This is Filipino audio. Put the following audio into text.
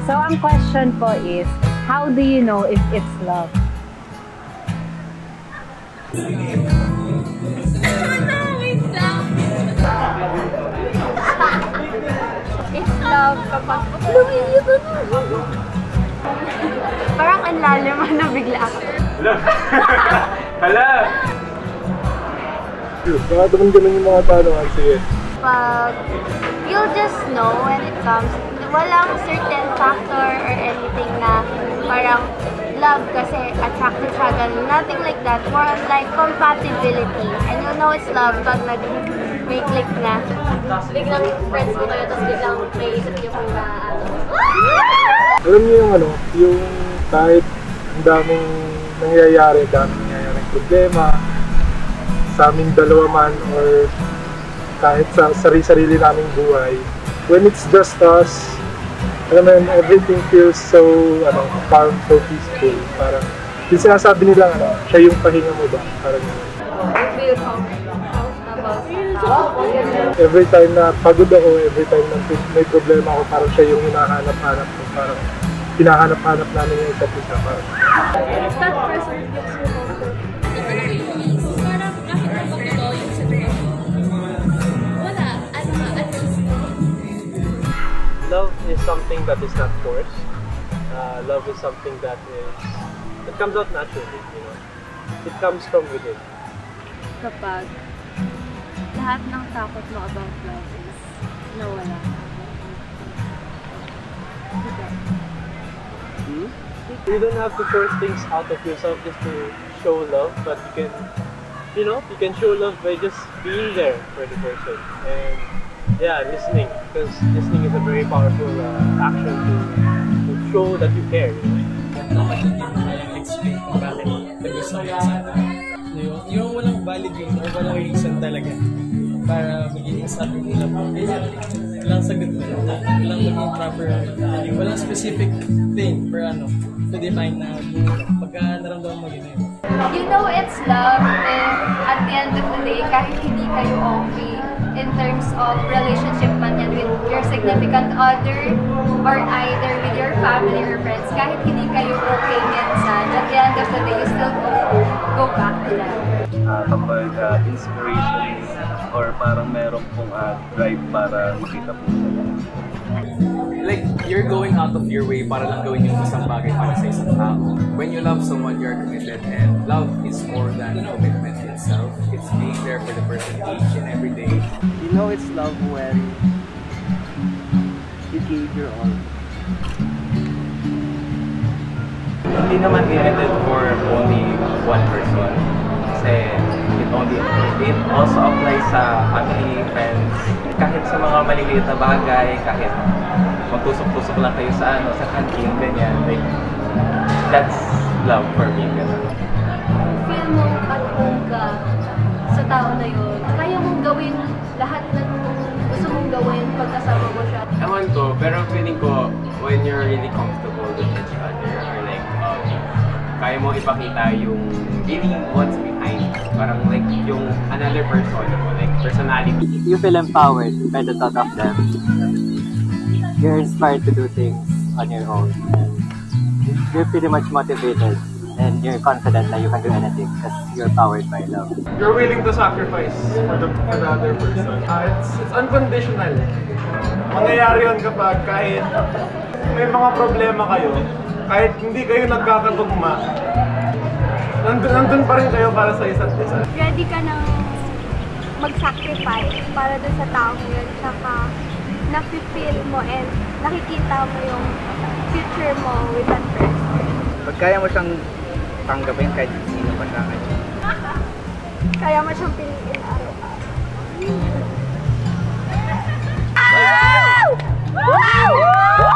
So, ang question po is, how do you know if it's love? It's love kapag parang ang lalim na bigla ako. Hala! Baka naman yung mga tanong. Sige. Pag you'll just know when it comes, walang certain factor or anything na parang love kasi attracted siya, ganun. Nothing like that. More on like compatibility. And you'll know it's love pag may click na. Biglang friends mo kayo, tapos biglang may isip niyo kung na Alam niyo yung yung kahit ang daming nangyayaring problema sa aming dalawa man or kahit sa sarili naming buhay, when it's just us, alam mo yun, everything feels so calm, so peaceful. Parang yung sinasabi nilang siya yung pahinga mo ba? Parang every time na pagod ako, every time na may problema ako, parang siya yung hinahanap-hanap ko. Parang hinahanap-hanap namin yung isa't isa. Parang that person gives you hope. Parang kahit na magtotoo yung situation. Wala, Love is something that is not forced. Love is something that comes out naturally, you know. It comes from within. Kapag lahat ng takot mo about love is nawala. You don't have to force things out of yourself just to show love, but you can show love by just being there for the person. And yeah, listening, because listening is a very powerful action to show that you care. Explain kung bakit nagustuhan ka sana. Yung walang valid reason or walang reason talaga para magiging sabi mo lang. Walang sagot mo. Walang maging proper. Walang specific thing for to define na pagka naramdaman mo yun. You know it's love if at the end of the day, kahit hindi kayo okay in terms of relationship man yan with your significant other or either with your family or friends, kahit hindi kayo okay minsan, at the end of the day, you still go back to that. Kapag inspiration or parang meron pong drive para makita po siya. Like, you're going out of your way para lang gawin yung isang bagay para sa isang tao. When you love someone, you're committed, and love is more than commitment itself. It's being there for the person each and every day. You know it's love when you gave your all. Hindi naman limited for only one person. Kasi it also applies sa family, friends, kahit sa mga maliliit na bagay, kahit magtusok-tusok lang kayo sa canteen, ganyan. Like, that's love for me. Feel mo at home ka sa tao na yun. Kaya mong gawin lahat ng gusto mong gawin pagkasama mo siya. Ewan ko, pero feeling ko, when you're really comfortable with each other, or like, kaya mo ipakita yung really what's behind. Parang like yung another person, like personality. You feel empowered by the thought of them. You're inspired to do things on your own. And you're pretty much motivated. And you're confident that you can do anything because you're powered by love. you're willing to sacrifice for the other person. It's unconditional. Mangyayari yun kapag kahit may mga problema kayo, kahit hindi kayo nagkakatugma, nandun pa rin kayo para sa isa't isa. Ready ka nang mag-sacrifice para dun sa taong yun, tsaka nafe-feel mo and nakikita mo yung future mo with that person. Pag kaya mo siyang tanggapin kahit sino pa siya ngayon. Kaya mo siyang piliin araw-araw. Wow! Wow!